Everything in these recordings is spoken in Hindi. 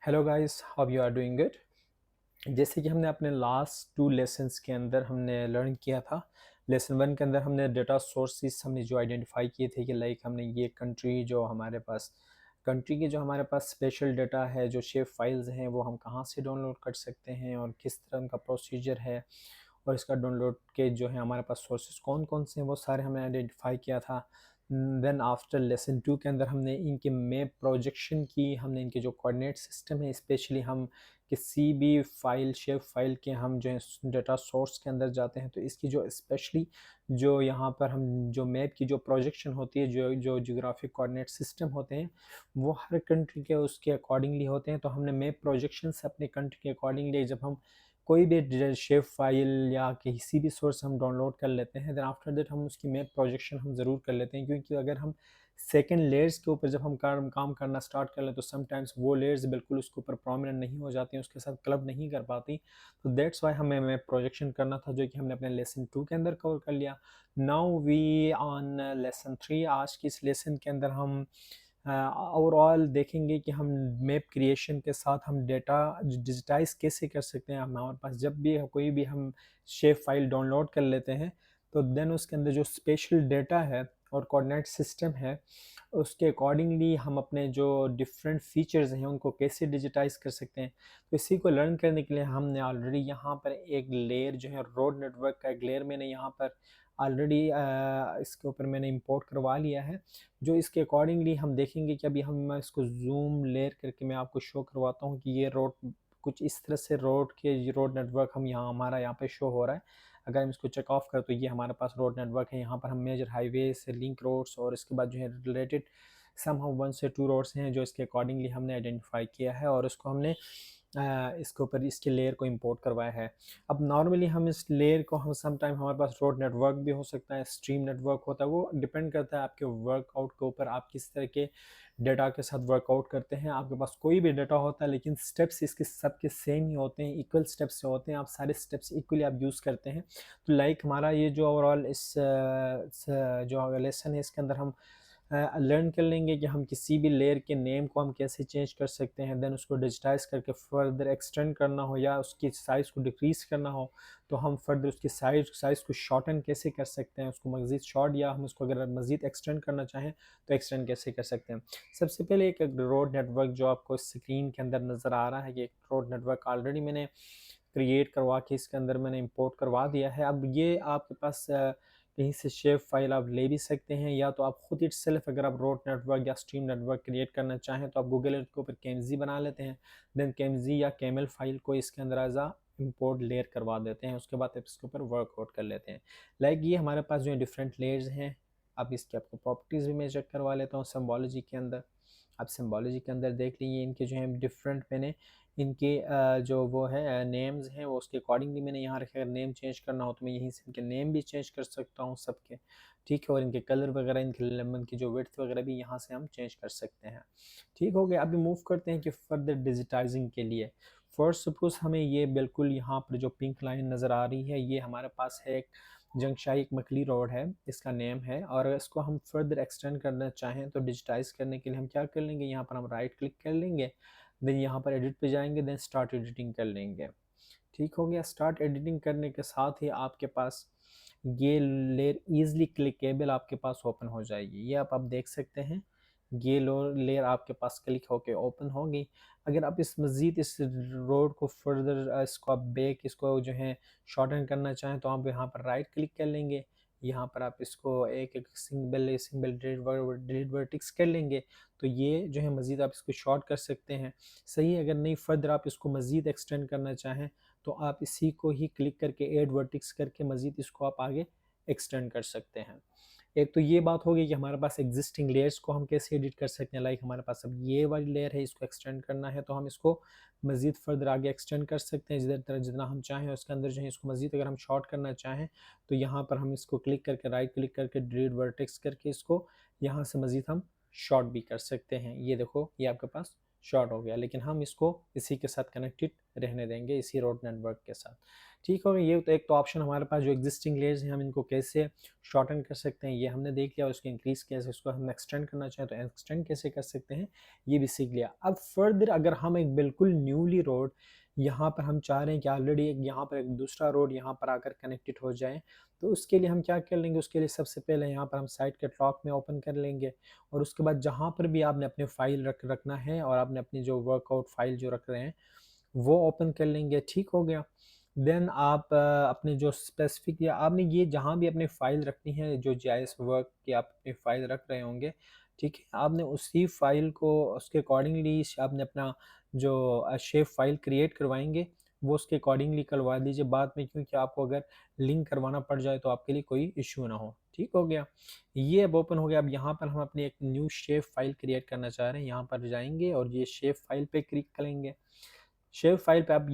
Hello guys, how you are doing good. जैसे कि हमने अपने लास्ट टू लेसन्स के अंदर हमने लर्न किया था। लेसन वन के अंदर हमने डेटा सोर्सेस हमने जो आइडेंटिफाई किए थे कि लाइक हमने ये कंट्री के जो हमारे पास स्पेशल डेटा है, जो शेप फाइल्स हैं, वो हम कहाँ से डाउनलोड कर सकते हैं और किस तरह उनका प्रोसीजर है, और इसका डाउनलोड के जो है हमारे पास सोर्सेज कौन कौन से हैं वो सारे हमने आइडेंटिफाई किया था। देन आफ्टर लेसन टू के अंदर हमने इनके मैप प्रोजेक्शन की, हमने इनके जो कोऑर्डिनेट सिस्टम है, स्पेशली हम किसी भी फाइल शेप फाइल के हम जो है डेटा सोर्स के अंदर जाते हैं तो इसकी जो स्पेशली जो यहाँ पर हम जो मैप की जो प्रोजेक्शन होती है, जो जो जियोग्राफिक कोऑर्डिनेट सिस्टम होते हैं, वो हर कंट्री के उसके अकॉर्डिंगली होते हैं। तो हमने मैप प्रोजेक्शन से अपने कंट्री के अकॉर्डिंगली जब हम कोई भी शेप फाइल या किसी भी सोर्स हम डाउनलोड कर लेते हैं, देन आफ्टर दैट हम उसकी मैप प्रोजेक्शन हम ज़रूर कर लेते हैं, क्योंकि अगर हम सेकंड लेयर्स के ऊपर जब हम काम करना स्टार्ट कर लें तो समटाइम्स वो लेयर्स बिल्कुल उसके ऊपर प्रोमिनेंट नहीं हो जाती हैं, उसके साथ क्लब नहीं कर पाती। तो दैट्स वाई हमें मैप प्रोजेक्शन करना था, जो कि हमने अपने लेसन टू के अंदर कवर कर लिया। Now we on lesson three. आज की इस लेसन के अंदर हम ओवरऑल देखेंगे कि हम मैप क्रिएशन के साथ हम डेटा डिजिटाइज कैसे कर सकते हैं। हमारे पास जब भी कोई भी हम शेप फाइल डाउनलोड कर लेते हैं तो देन उसके अंदर जो स्पेशल डेटा है और कोऑर्डिनेट सिस्टम है, उसके अकॉर्डिंगली हम अपने जो डिफरेंट फीचर्स हैं उनको कैसे डिजिटाइज कर सकते हैं। तो इसी को लर्न करने के लिए हमने ऑलरेडी यहाँ पर एक लेयर जो है रोड नेटवर्क का एक लेयर मैंने यहाँ पर ऑलरेडी इसके ऊपर मैंने इंपोर्ट करवा लिया है, जो इसके अकॉर्डिंगली हम देखेंगे कि अभी हम इसको जूम लेयर करके मैं आपको शो करवाता हूँ कि ये रोड कुछ इस तरह से रोड नेटवर्क हम यहाँ हमारा यहाँ पे शो हो रहा है। अगर हम इसको चेक ऑफ करें तो ये हमारे पास रोड नेटवर्क है। यहाँ पर हम मेजर हाईवे से लिंक रोड्स और इसके बाद जो है रिलेटेड सम हम 1 से 2 रोड्स हैं जो इसके अकॉर्डिंगली हमने आइडेंटिफाई किया है और उसको हमने इसके ऊपर इसके लेयर को इंपोर्ट करवाया है। अब नॉर्मली हम इस लेयर को हम सम टाइम हमारे पास रोड नेटवर्क भी हो सकता है, स्ट्रीम नेटवर्क होता है, वो डिपेंड करता है आपके वर्कआउट के ऊपर, आप किस तरह के डेटा के साथ वर्कआउट करते हैं। आपके पास कोई भी डेटा होता है लेकिन स्टेप्स इसके सबके सेम ही होते हैं, इक्वल स्टेप्स से होते हैं, आप सारे स्टेप्स इक्वली आप यूज़ करते हैं। तो लाइक हमारा ये जो ओवरऑल जो लेसन है इसके अंदर हम लर्न कर लेंगे कि हम किसी भी लेयर के नेम को हम कैसे चेंज कर सकते हैं। देन उसको डिजिटाइज करके फर्दर एक्सटेंड करना हो या उसकी साइज़ को डिक्रीज करना हो तो हम फर्दर उसकी साइज़ को शॉर्टन कैसे कर सकते हैं, उसको मज़ीद शॉर्ट, या हम उसको अगर मज़ीद एक्सटेंड करना चाहें तो एक्सटेंड कैसे कर सकते हैं। सबसे पहले एक रोड नेटवर्क जो आपको स्क्रीन के अंदर नज़र आ रहा है, कि एक रोड नेटवर्क ऑलरेडी मैंने क्रिएट करवा के इसके अंदर मैंने इंपोर्ट करवा दिया है। अब ये आपके पास कहीं से शेप फाइल आप ले भी सकते हैं, या तो आप खुद इट सेल्फ अगर आप रोड नेटवर्क या स्ट्रीम नेटवर्क क्रिएट करना चाहें तो आप गूगल अर्थ के ऊपर केमजी बना लेते हैं। देन केमजी या केमल फाइल को इसके अंदर एज आ इंपोर्ट लेयर करवा देते हैं, उसके बाद आप इसके ऊपर वर्कआउट कर लेते हैं। लाइक ये हमारे पास जो है डिफरेंट लेयर्स हैं। अब इसकी आपको प्रॉपर्टीज़ भी मैं चेक करवा लेता हूँ सिम्बोलॉजी के अंदर। आप सिम्बोलॉजी के अंदर देख लीजिए इनके जो है डिफरेंट मैंने इनके जो वो है नेम्स हैं वो उसके अकॉर्डिंगली मैंने यहाँ रखे। अगर नेम चेंज करना हो तो मैं यहीं से इनके नेम भी चेंज कर सकता हूँ सबके, ठीक है, और इनके कलर वगैरह, इनके लेमन की जो विड्थ वगैरह भी यहाँ से हम चेंज कर सकते हैं। ठीक हो गया। अभी मूव करते हैं कि फर्दर डिजिटाइजिंग के लिए फर्स्ट सपोज हमें ये बिल्कुल यहाँ पर जो पिंक लाइन नज़र आ रही है ये हमारे पास है एक जंगशाही एक मकली रोड है, इसका नेम है, और इसको हम फर्दर एक्सटेंड करना चाहें तो डिजिटाइज करने के लिए हम क्या कर लेंगे, यहाँ पर हम राइट क्लिक कर लेंगे, देन यहाँ पर एडिट पे जाएंगे, देन स्टार्ट एडिटिंग कर लेंगे। ठीक हो गया। स्टार्ट एडिटिंग करने के साथ ही आपके पास ये लेयर ईजिली क्लिकेबल आपके पास ओपन हो जाएगी। ये आप देख सकते हैं, ये लेयर आपके पास क्लिक होके ओपन होगी। अगर आप इस मज़ीद इस रोड को फर्दर इसको आप इसको जो है शॉर्टन करना चाहें तो आप यहाँ पर राइट क्लिक कर लेंगे, यहाँ पर आप इसको एक एक सिंगल डिलीट वर्टिक्स कर लेंगे तो ये जो है मज़ीद आप इसको शॉर्ट कर सकते हैं। सही, अगर नहीं फर्दर आप इसको मज़ीद एक्सटेंड करना चाहें तो आप इसी को ही क्लिक करके ऐड वर्टिक्स करके मज़ीद इसको आप आगे एक्सटेंड कर सकते हैं। एक तो ये बात होगी कि हमारे पास एग्जिस्टिंग लेयर्स को हम कैसे एडिट कर सकते हैं। लाइक हमारे पास अब ये वाली लेयर है, इसको एक्सटेंड करना है तो हम इसको मज़ीद फर्दर आगे एक्सटेंड कर सकते हैं जितना हम चाहें। उसके अंदर जो है इसको मज़ीद अगर हम शॉर्ट करना चाहें तो यहाँ पर हम इसको क्लिक करके राइट क्लिक करके डिलीट वर्टेक्स करके इसको यहाँ से मज़ीद हम शॉर्ट भी कर सकते हैं। ये देखो, ये आपके पास शॉर्ट हो गया, लेकिन हम इसको इसी के साथ कनेक्टेड रहने देंगे, इसी रोड नेटवर्क के साथ। ठीक हो गया। ये तो एक तो ऑप्शन हमारे पास जो एग्जिस्टिंग लेयर्स हैं हम इनको कैसे शॉर्टन कर सकते हैं ये हमने देख लिया, और उसको इंक्रीज़ कैसे, उसको हम एक्सटेंड करना चाहें तो एक्सटेंड कैसे कर सकते हैं ये भी सीख लिया। अब फर्दर अगर हम एक बिल्कुल न्यूली रोड यहाँ पर हम चाह रहे हैं कि ऑलरेडी एक यहाँ पर एक दूसरा रोड यहाँ पर आकर कनेक्टेड हो जाए, तो उसके लिए हम क्या कर लेंगे, उसके लिए सबसे पहले यहाँ पर हम साइट के टॉप में ओपन कर लेंगे, और उसके बाद जहाँ पर भी आपने अपने फाइल रखना है और आपने अपनी जो वर्कआउट फाइल जो रख रहे हैं वो ओपन कर लेंगे। ठीक हो गया। देन आप अपने जो स्पेसिफिक या आपने ये जहाँ भी अपनी फ़ाइल रखनी है, जो जीआईएस वर्क की आप अपनी फ़ाइल रख रहे होंगे, ठीक है, आपने उसी फ़ाइल को उसके अकॉर्डिंगली आपने अपना जो शेप फ़ाइल क्रिएट करवाएंगे वो उसके अकॉर्डिंगली करवा दीजिए बाद में, क्योंकि आपको अगर लिंक करवाना पड़ जाए तो आपके लिए कोई इशू ना हो। ठीक हो गया। ये अब ओपन हो गया। अब यहाँ पर हम अपनी एक न्यू शेप फ़ाइल क्रिएट करना चाह रहे हैं, यहाँ पर जाएंगे और ये शेप फ़ाइल पे क्लिक करेंगे। शेप फाइल पे आप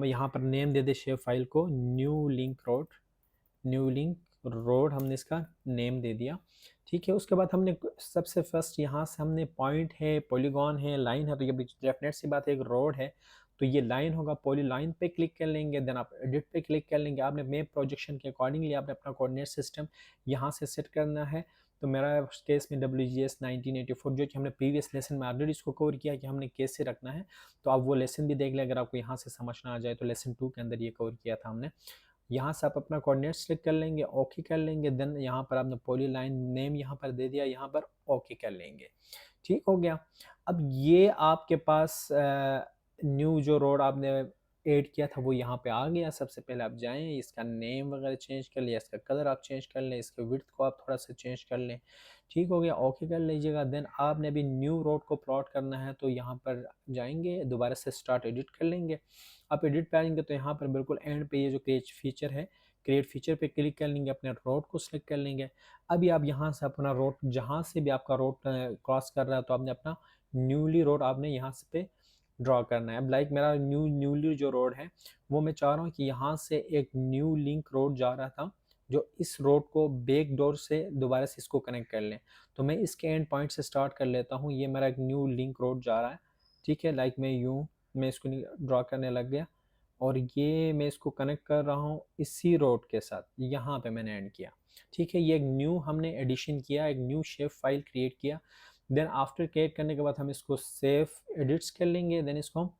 यहाँ पर नेम दे दे शेप फाइल को new link road, new link road हमने इसका नेम दे दिया। ठीक है। उसके बाद हमने सबसे फर्स्ट यहाँ से हमने पॉइंट है, पॉलीगॉन है, लाइन है, तो ये डेफिनेट सी बात है एक रोड है तो ये लाइन होगा। पॉली लाइन पे क्लिक कर लेंगे, देन आप एडिट पे क्लिक कर लेंगे। आपने मैप प्रोजेक्शन के अकॉर्डिंगली आपने अपना कोऑर्डिनेट सिस्टम यहाँ से सेट करना है। तो मेरा केस में WGS 1984 जो कि हमने प्रीवियस लेसन में ऑलरेडी इसको कवर किया कि हमने कैसे रखना है, तो आप वो लेसन भी देख लें अगर आपको यहाँ से समझ ना आ जाए, तो लेसन 2 के अंदर ये कवर किया था हमने। यहाँ से आप अपना कोऑर्डिनेट सेलेक्ट कर लेंगे, ओके कर लेंगे, देन यहाँ पर आपने पॉली लाइन नेम यहाँ पर दे दिया, यहाँ पर ओके कर लेंगे। ठीक हो गया। अब ये आपके पास न्यू जो रोड आपने ऐड किया था वो यहाँ पे आ गया। सबसे पहले आप जाएं, इसका नेम वगैरह चेंज कर लिया, इसका कलर आप चेंज कर लें, इसके विड्थ को आप थोड़ा सा चेंज कर लें। ठीक हो गया, ओके कर लीजिएगा। देन आपने अभी न्यू रोड को प्लॉट करना है तो यहाँ पर जाएंगे, दोबारा से स्टार्ट एडिट कर लेंगे। आप एडिट पे आएंगे तो यहाँ पर बिल्कुल एंड पे ये जो क्रिएट फीचर पे क्लिक कर लेंगे, अपने रोड को सिलेक्ट कर लेंगे। अभी आप यहाँ से अपना रोड जहाँ से भी आपका रोड क्रॉस कर रहा है तो आपने अपना न्यूली रोड आपने यहाँ से पे ड्रॉ करना है। अब लाइक मेरा न्यूली जो रोड है वो मैं चाह रहा हूँ कि यहाँ से एक न्यू लिंक रोड जा रहा था जो इस रोड को बैक डोर से दोबारा से इसको कनेक्ट कर लें। तो मैं इसके एंड पॉइंट से स्टार्ट कर लेता हूँ। ये मेरा एक न्यू लिंक रोड जा रहा है। ठीक है, लाइक मैं इसको ड्रॉ करने लग गया और ये मैं इसको कनेक्ट कर रहा हूँ इसी रोड के साथ, यहाँ पे मैंने एंड किया। ठीक है, ये एक न्यू हमने एडिशन किया, एक न्यू शेप फाइल क्रिएट किया। देन आफ्टर क्रिएट करने के बाद हम इसको सेव एडिट्स कर लेंगे, देन इसको हम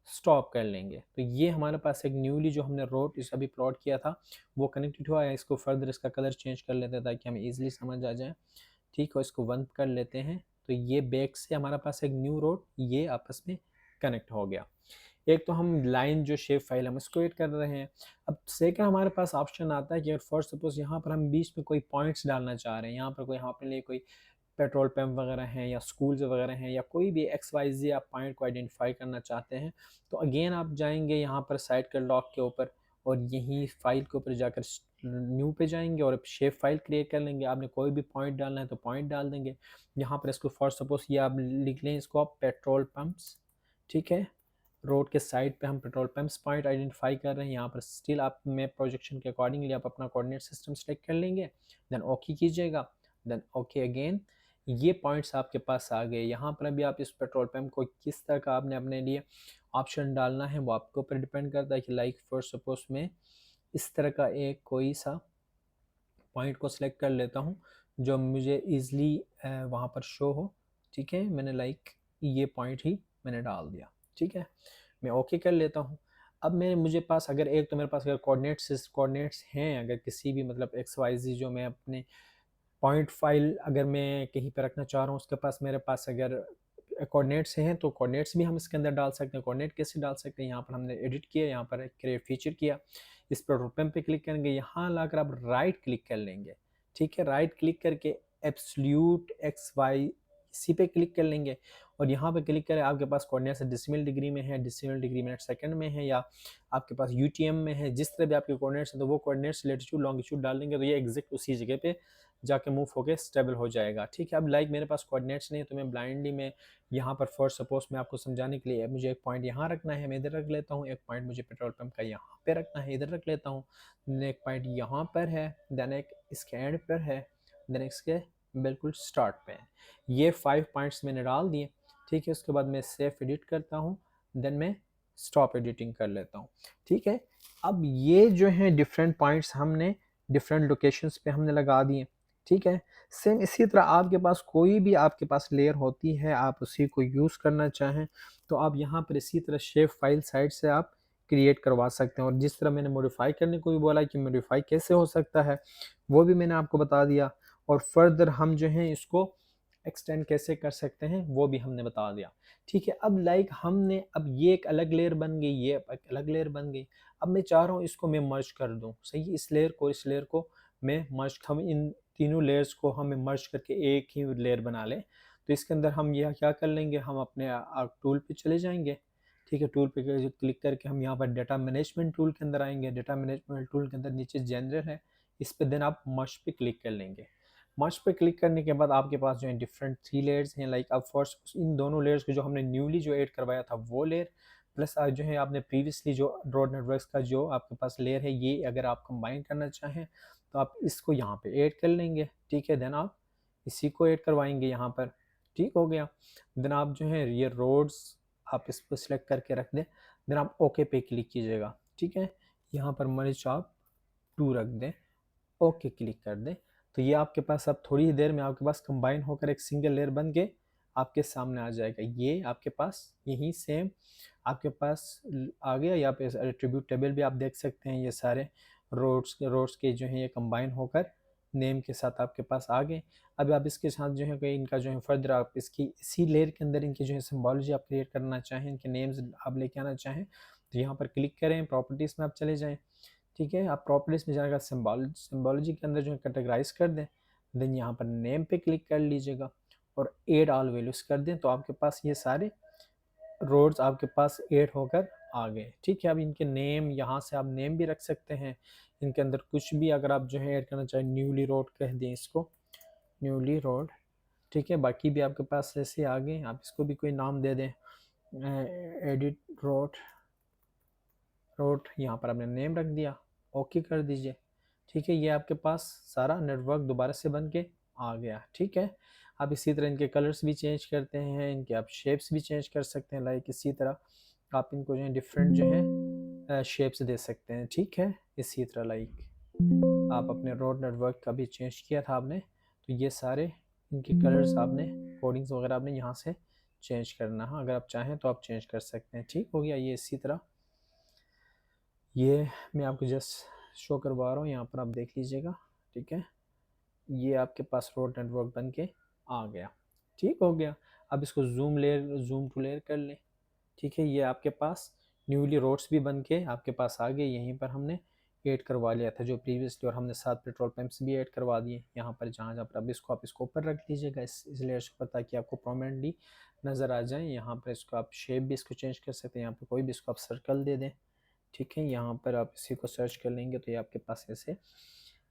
स्टॉप कर लेंगे। तो ये हमारे पास एक न्यूली जो हमने रोड इस अभी प्लॉट किया था वो कनेक्टेड हुआ है। इसको फर्दर इसका कलर चेंज कर लेते हैं ताकि हमें ईजिली समझ आ जाए। ठीक है, इसको बंद कर लेते हैं। तो ये बैक से हमारे पास एक न्यू रोड ये आपस में कनेक्ट हो गया। एक तो हम लाइन जो शेप फाइल हम इसको एड कर रहे हैं। अब सेकंड हमारे पास ऑप्शन आता है कि अगर फर्स्ट सपोज यहाँ पर हम बीच में कोई पॉइंट्स डालना चाह रहे हैं, यहाँ पर कोई हमारे लिए कोई पेट्रोल पंप वगैरह हैं या स्कूल्स वगैरह हैं या कोई भी XYZ आप पॉइंट को आइडेंटिफाई करना चाहते हैं, तो अगेन आप जाएंगे यहाँ पर साइट के लॉक के ऊपर और यहीं फाइल के ऊपर जाकर न्यू पे जाएंगे और शेप फाइल क्रिएट कर लेंगे। आपने कोई भी पॉइंट डालना है तो पॉइंट डाल देंगे यहाँ पर। इसको फॉर सपोज ये आप लिख लें, इसको आप पेट्रोल पम्प्स। ठीक है, रोड के साइड पे हम पेट्रोल पंप्स पॉइंट आइडेंटिफाई कर रहे हैं। यहाँ पर स्टिल आप मैप प्रोजेक्शन के अकॉर्डिंगली आप अपना कोऑर्डिनेट सिस्टम सेलेक्ट कर लेंगे, देन ओके कीजिएगा, देन ओके अगेन। ये पॉइंट्स आपके पास आ गए। यहाँ पर अभी आप इस पेट्रोल पंप को किस तरह का आपने अपने लिए ऑप्शन डालना है वो आपके ऊपर डिपेंड करता है कि लाइक फॉर सपोज में इस तरह का एक कोई सा पॉइंट को सिलेक्ट कर लेता हूँ जो मुझे ईज़िली वहाँ पर शो हो। ठीक है, मैंने लाइक ये पॉइंट ही मैंने डाल दिया। ठीक है, मैं ओके कर लेता हूँ। अब मैं मुझे पास अगर एक तो मेरे पास अगर कोऑर्डिनेट्स हैं अगर किसी भी मतलब XYZ जो मैं अपने पॉइंट फाइल अगर मैं कहीं पर रखना चाह रहा हूँ उसके पास मेरे पास अगर कोऑर्डिनेट्स हैं तो कोऑर्डिनेट्स भी हम इसके अंदर डाल सकते हैं। कोऑर्डिनेट कैसे डाल सकते हैं, यहाँ पर हमने एडिट किया, यहाँ पर क्रिएट फीचर किया, इस पेट्रोल पंप पे क्लिक करेंगे, यहाँ लाकर आप राइट क्लिक कर लेंगे। ठीक है, राइट क्लिक करके एब्सोल्यूट XYZ पे क्लिक कर लेंगे और यहाँ पे क्लिक करें। आपके पास कोऑर्डिनेट्स डेसिमल डिग्री में है, डेसिमल डिग्री मिनट सेकंड में है या आपके पास UTM में है, जिस तरह भी आपके कोऑर्डिनेट्स हैं तो वो कोऑर्डिनेट्स लैटिट्यूड लॉन्गिट्यूड डाल देंगे तो ये एग्जैक्ट उसी जगह पे जाके मूव होके स्टेबल हो जाएगा। ठीक है, अब लाइक मेरे पास कोऑर्डिनेट्स नहीं है तो मैं ब्लाइंडली में यहाँ पर फॉर सपोज मैं आपको समझाने के लिए मुझे एक पॉइंट यहाँ रखना है, मैं इधर रख लेता हूँ। एक पॉइंट मुझे पेट्रोल पंप का यहाँ पे रखना है, इधर रख लेता हूँ। एक पॉइंट यहाँ पर है, देन एक इसके एंड पर है, देन इसके बिल्कुल स्टार्ट पे है। ये 5 पॉइंट्स मैंने डाल दिए। ठीक है। उसके बाद मैं सेफ एडिट करता हूँ, देन मैं स्टॉप एडिटिंग कर लेता हूँ। ठीक है। अब ये जो है डिफरेंट पॉइंट्स हमने डिफरेंट लोकेशंस पे हमने लगा दिए। ठीक है। सेम इसी तरह आपके पास कोई भी आपके पास लेयर होती है, आप उसी को यूज़ करना चाहें तो आप यहाँ पर इसी तरह शेप फाइल साइड से आप क्रिएट करवा सकते हैं। और जिस तरह मैंने मॉडिफाई करने को भी बोला कि मॉडिफाई कैसे हो सकता है, वो भी मैंने आपको बता दिया। और फर्दर हम जो है इसको एक्सटेंड कैसे कर सकते हैं वो भी हमने बता दिया। ठीक है। अब लाइक हमने अब ये एक अलग लेयर बन गई, ये एक अलग लेयर बन गई। अब मैं चाह रहा हूँ इसको मैं मर्ज कर दूँ, सही है। इस लेयर को मैं मर्ज, हम इन तीनों लेयर्स को हमें मर्ज करके एक ही लेयर बना लें। तो इसके अंदर हम यह क्या कर लेंगे, हम अपने टूल पे चले जाएंगे। ठीक है। टूल पे क्लिक करके हम यहाँ पर डाटा मैनेजमेंट टूल के अंदर आएंगे। डाटा मैनेजमेंट टूल के अंदर नीचे जनरल है, इस पे देन आप मर्ज पे क्लिक कर लेंगे। मर्ज पे क्लिक करने के बाद आपके पास जो है डिफरेंट 3 लेयर्स हैं। लाइक अब फर्स्ट इन दोनों लेयर्स को जो हमने न्यूली जो ऐड करवाया था वो लेयर, प्लस जो है आपने प्रीवियसली जो ड्रॉट नेटवर्क्स का जो आपके पास लेयर है, ये अगर आप कंबाइन करना चाहें तो आप इसको यहाँ पे ऐड कर लेंगे। ठीक है। देन आप इसी को ऐड करवाएंगे यहाँ पर। ठीक हो गया। देन आप जो है ये रोड्स आप इसको सिलेक्ट करके रख दें। देन आप ओके पे क्लिक कीजिएगा। ठीक है। यहाँ पर मर्ज आप 2 रख दें, ओके क्लिक कर दें। तो ये आपके पास अब थोड़ी ही देर में आपके पास कंबाइन होकर एक सिंगल लेयर बन के आपके सामने आ जाएगा। ये आपके पास यही सेम आपके पास आ गया। यहाँ पे एट्रीब्यूट टेबल भी आप देख सकते हैं, ये सारे रोड्स के जो है ये कंबाइन होकर नेम के साथ आपके पास आ गए। अब आप इसके साथ जो है कोई इनका जो है फर्दर आप इसकी इसी लेयर के अंदर इनकी जो है सिम्बोलॉजी आप क्रिएट करना चाहें, इनके नेम्स आप लेके आना चाहें तो यहाँ पर क्लिक करें, प्रॉपर्टीज़ में आप चले जाएँ। ठीक है। आप प्रॉपर्टीज में जाकर सिम्बोलॉजी के अंदर जो है कैटेगराइज कर दें। देन यहाँ पर नेम पे क्लिक कर लीजिएगा और एड ऑल वैल्यूज कर दें, तो आपके पास ये सारे रोड्स आपके पास ऐड होकर आ गए। ठीक है। अब इनके नेम यहाँ से आप नेम भी रख सकते हैं। इनके अंदर कुछ भी अगर आप जो है ऐड करना चाहें, न्यूली रोड कह दें इसको, न्यूली रोड। ठीक है। बाकी भी आपके पास ऐसे आ गए, आप इसको भी कोई नाम दे दें, एडिट रोड। यहाँ पर आपने नेम रख दिया, ओके कर दीजिए। ठीक है। ये आपके पास सारा नेटवर्क दोबारा से बन के आ गया। ठीक है। आप इसी तरह इनके कलर्स भी चेंज करते हैं, इनके आप शेप्स भी चेंज कर सकते हैं। लाइक इसी तरह आप इनको जो है डिफरेंट जो है शेप्स दे सकते हैं। ठीक है। इसी तरह लाइक आप अपने रोड नेटवर्क का भी चेंज किया था आपने, तो ये सारे इनके कलर्स आपने कोडिंग्स वगैरह आपने यहाँ से चेंज करना है। अगर आप चाहें तो आप चेंज कर सकते हैं। ठीक हो गया। ये इसी तरह ये मैं आपको जस्ट शो करवा रहा हूँ, यहाँ पर आप देख लीजिएगा। ठीक है। ये आपके पास रोड नेटवर्क बन के आ गया। ठीक हो गया। अब इसको जूम टू लेयर कर लें। ठीक है। ये आपके पास न्यूली रोड्स भी बन के आपके पास आ गए। यहीं पर हमने ऐड करवा लिया था जो प्रीवियसली, और हमने 7 पेट्रोल पंप्स भी ऐड करवा दिए यहाँ पर जहाँ जहाँ पर। अब इसको आप इसको ऊपर रख लीजिएगा इस लेयर से ऊपर, ताकि आपको प्रोमिनेंटली नज़र आ जाए। यहाँ पर इसको आप शेप भी इसको चेंज कर सकते हैं, यहाँ पर कोई भी इसको आप सर्कल दे दें। ठीक है। यहाँ पर आप इसी को सर्च कर लेंगे तो ये आपके पास ऐसे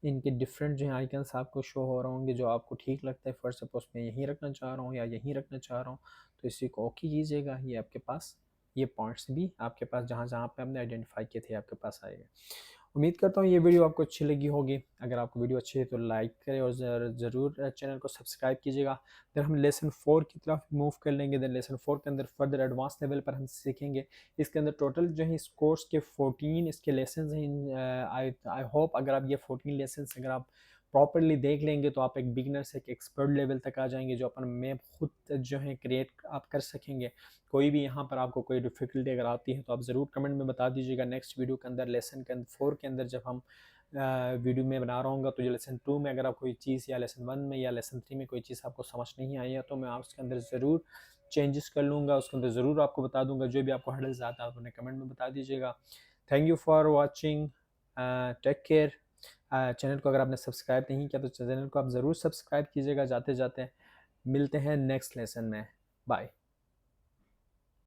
इनके डिफरेंट जो है आइकन्स आपको शो हो रहे होंगे, जो आपको ठीक लगता है। फर्स्ट सपोज मैं यहीं रखना चाह रहा हूँ या यहीं रखना चाह रहा हूँ, तो इसी को ओके कीजिएगा। ये आपके पास ये पॉइंट्स भी आपके पास जहाँ जहाँ पे हमने आइडेंटिफाई किए थे आपके पास आएगा। उम्मीद करता हूँ ये वीडियो आपको अच्छी लगी होगी। अगर आपको वीडियो अच्छी है तो लाइक करें और ज़रूर चैनल को सब्सक्राइब कीजिएगा। फिर हम लेसन 4 की तरफ मूव कर लेंगे। देन लेसन 4 के अंदर फर्दर एडवांस लेवल पर हम सीखेंगे। इसके अंदर टोटल जो है इस कोर्स के 14 इसके लेसन हैं। आई होप अगर आप ये 14 लेसन अगर आप प्रॉपरली देख लेंगे तो आप एक बिगनर से एक एक्सपर्ट लेवल तक आ जाएंगे, जो अपन मैप खुद जो है क्रिएट आप कर सकेंगे। कोई भी यहाँ पर आपको कोई डिफ़िकल्टी अगर आती है तो आप ज़रूर कमेंट में बता दीजिएगा। नेक्स्ट वीडियो के अंदर लेसन के अंदर 4 के अंदर जब हम वीडियो में बना रहा हूँ, तो जो लेसन 2 में अगर आप कोई चीज़, या लेसन 1 में या लेसन 3 में कोई चीज़ आपको समझ नहीं आई है, तो मैं उसके अंदर ज़रूर चेंजेस कर लूँगा, उसके अंदर ज़रूर आपको बता दूँगा। जो भी आपको हर्डल्स आता है आप उन्हें कमेंट में बता दीजिएगा। Thank you for watching, take care. Channel को अगर आपने सब्सक्राइब नहीं किया तो चैनल को आप ज़रूर सब्सक्राइब कीजिएगा। जाते जाते मिलते हैं नेक्स्ट लेसन में। बाय।